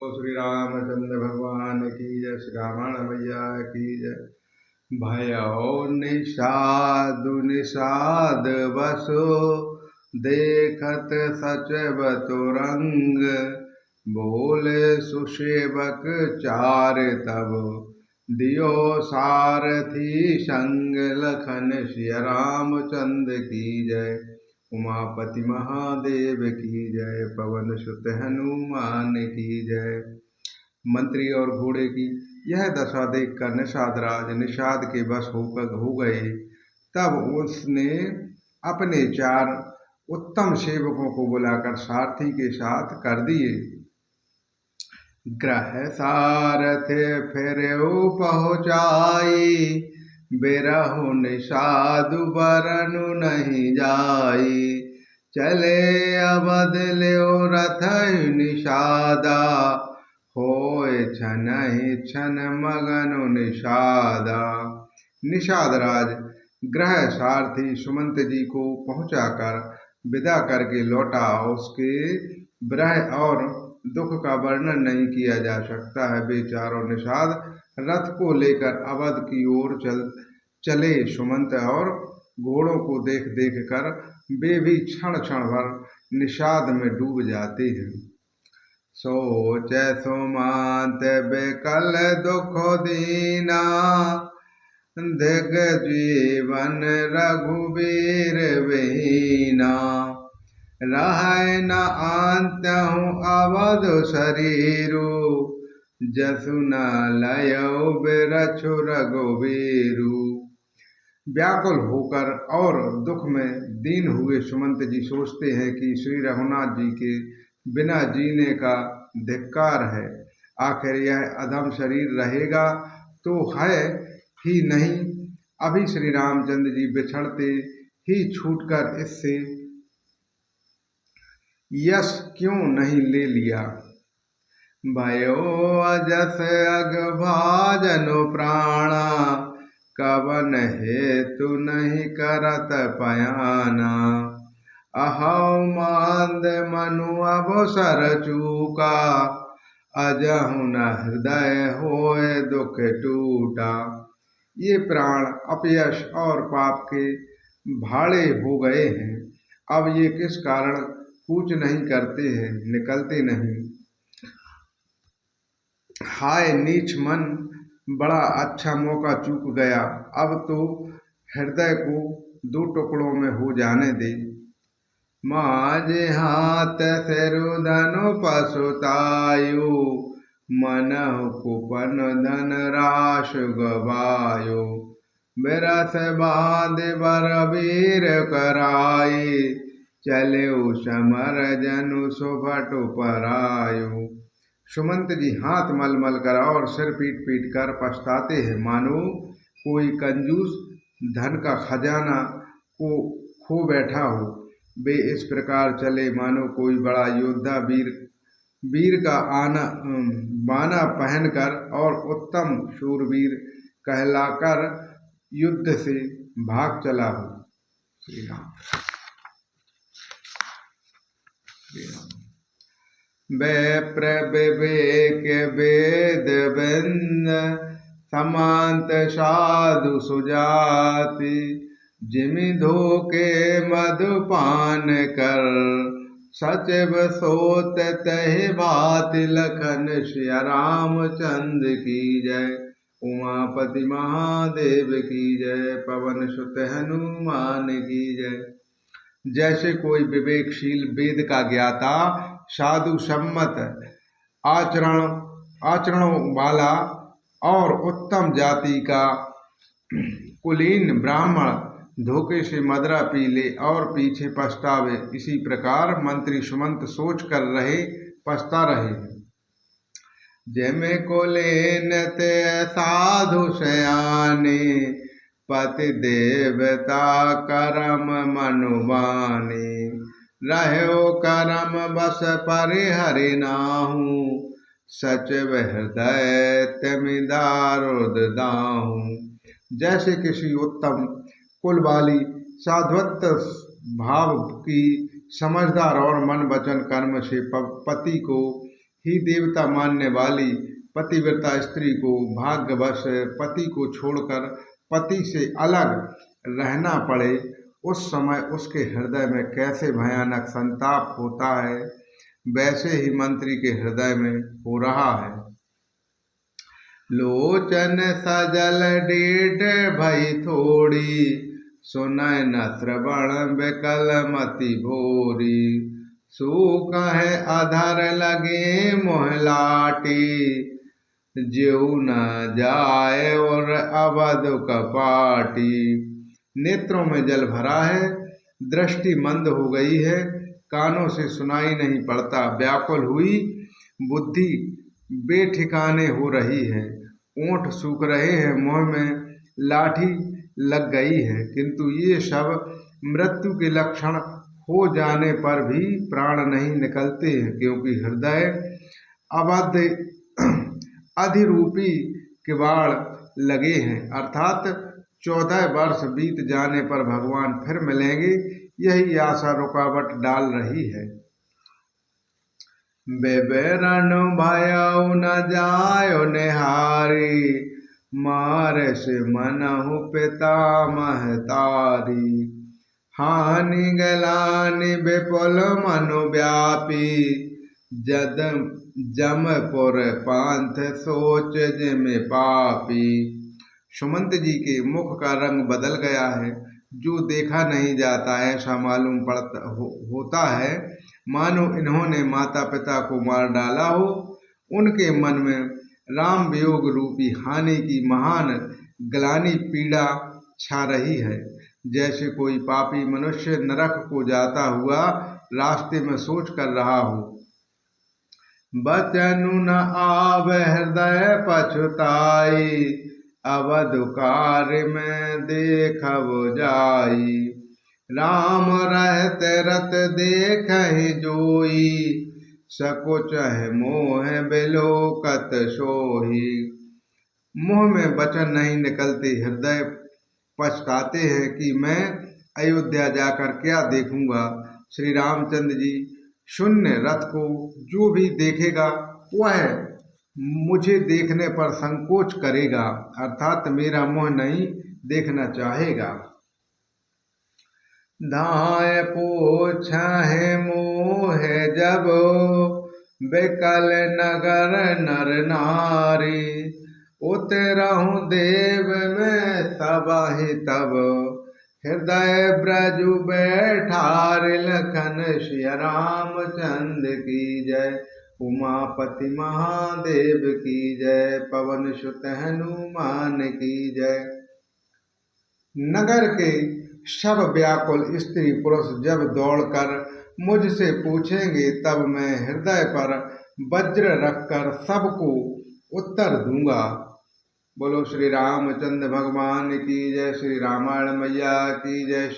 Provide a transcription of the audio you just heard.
श्री रामचंद्र भगवान की जय। श्री रामायण मैया की जय। भयो निषाद निषाद बसो देखत सचब तुरंग। बोले सुसेवक चार तब दियो सारथी संग। लखन सिया रामचंद्र की जय। उमापति महादेव की जय। पवन सुत हनुमान की जय। मंत्री और घोड़े की यह दशा देखकर निषाद राज निषाद के बस हो गए। तब उसने अपने 4 उत्तम सेवकों को बुलाकर सारथी के साथ कर दिए। ग्रह सारथ फिर पहुँचाई। बिरहु निषाद बरनु नहीं जाई। चले अवध ल्यो रथ निषादा। होय छनहि छन मगनु निषादा। निषाद राज ग्रह सारथी सुमंत जी को पहुंचाकर विदा करके लौटा। उसके विरह और दुख का वर्णन नहीं किया जा सकता है। वे चारों निषाद रथ को लेकर अवध की ओर चले। सुमंत और घोड़ों को देख देख कर वे भी क्षण क्षण भर निषाद में डूब जाते हैं। सोचे सुमंत बेकल दुख दीना। धिग जीवन रघुबीर विहीना। रहे न आंत्यहु अवध शरीरु। जसु न लयौ बिरछु रघुबीरु। व्याकुल होकर और दुख में दीन हुए सुमंत जी सोचते हैं कि श्री रघुनाथ जी के बिना जीने का धिक्कार है। आखिर यह अधम शरीर रहेगा तो है ही नहीं। अभी श्री रामचंद्र जी बिछड़ते ही छूटकर इससे यश क्यों नहीं ले लिया। भयो अजस अगभाजनु प्राणा। कवन हेतु नहीं करत पयाना। अहौ मांद मनु अवसर चूका। अजहु न हृदय होए दुख टूटा। ये प्राण अपयश और पाप के भाड़े हो गए हैं। अब ये किस कारण कूच नहीं करते हैं, निकलते नहीं। हाय नीच मन, बड़ा अच्छा मौका चूक गया। अब तो हृदय को 2 टुकड़ों में हो जाने दे। माझे हाथ सिरुधनु पसुतायु। मनहु कुपन धन राश गवायो। बिरस बांध बरबीर कराई। चले समर जनु सुभटु परायु। सुमंत जी हाथ मल मल कर और सिर पीट पीट कर पछताते हैं, मानो कोई कंजूस धन का खजाना को खो बैठा हो। वे इस प्रकार चले मानो कोई बड़ा योद्धा वीर का बाना पहनकर और उत्तम शूरवीर कहलाकर युद्ध से भाग चला हो। श्री राम। विप्र विवेक वेद बिंद। समांत साधु सुजाति। जिमि धोके मधुपान कर। सचिव सोत तहि बात। लखन सिया रामचंद्र की जय। उमापति महादेव की जय। पवन सुत हनुमान की जय। जैसे कोई विवेकशील वेद का ज्ञाता साधु सम्मत आचरणों वाला और उत्तम जाति का कुलीन ब्राह्मण धोखे से मदरा पी ले और पीछे पछतावे, इसी प्रकार मंत्री सुमंत सोच कर पछता रहे। जैमे कुलीन ते साधु सयाने। पति देवता करम मनुबानी। रहो करम बस परिहरि नाहु। सचिव हृदय तिमि दारुद दाहु। जैसे किसी उत्तम कुल वाली साधुत्व भाव की समझदार और मन वचन कर्म से पति को ही देवता मानने वाली पतिव्रता स्त्री को भाग्यवश पति को छोड़कर पति से अलग रहना पड़े, उस समय उसके हृदय में कैसे भयानक संताप होता है, वैसे ही मंत्री के हृदय में हो रहा है। लोचन सजल डेट भई थोड़ी, सुनय न श्रवण विकल मति भोरी। सूख है अधर लगे मोहलाटी, ज्यों न जाए और अवध कपाटी। नेत्रों में जल भरा है, दृष्टि मंद हो गई है, कानों से सुनाई नहीं पड़ता, व्याकुल हुई बुद्धि बेठिकाने हो रही है, ओंठ सूख रहे हैं, मुंह में लाठी लग गई है, किंतु ये सब मृत्यु के लक्षण हो जाने पर भी प्राण नहीं निकलते हैं, क्योंकि हृदय अवध अधिरूपी किवाड़ लगे हैं, अर्थात 14 वर्ष बीत जाने पर भगवान फिर मिलेंगे, यही आशा रुकावट डाल रही है। बेबेरन भयउ न जायो निहारी, मार से मनहु पिता महतारी। हानि गलानि विपुल मनु व्यापी, जद जमपुर पांथ सोच जिमि पापी। सुमंत जी के मुख का रंग बदल गया है, जो देखा नहीं जाता ऐसा मालूम होता है, मानो इन्होंने माता पिता को मार डाला हो। उनके मन में राम वियोग रूपी हानि की महान ग्लानि पीड़ा छा रही है, जैसे कोई पापी मनुष्य नरक को जाता हुआ रास्ते में सोच कर रहा हो। बचनु न आव हृदय पछुताई, अवध कार्य में देखब जाई। राम रहते रत देखहि जोई, सकुच है मोह बिलोकत सोही। मुँह में वचन नहीं निकलते, हृदय पछताते हैं कि मैं अयोध्या जाकर क्या देखूंगा। श्री रामचंद्र जी शून्य रथ को जो भी देखेगा वह मुझे देखने पर संकोच करेगा, अर्थात मेरा मुँह नहीं देखना चाहेगा। धाय पोछहि मोह जब, बिकल नगर नर नारी। उतरहु देव में सबहि तब, हृदय ब्रजु बैठार। लखन सिया रामचंद्र की जय, उमापति महादेव की जय, पवन सुत हनुमान की जय। नगर के सब व्याकुल स्त्री पुरुष जब दौड़कर मुझसे पूछेंगे, तब मैं हृदय पर वज्र रखकर सबको उत्तर दूंगा। बोलो श्री रामचंद्र भगवान की जय, श्री रामायण मैया की जय।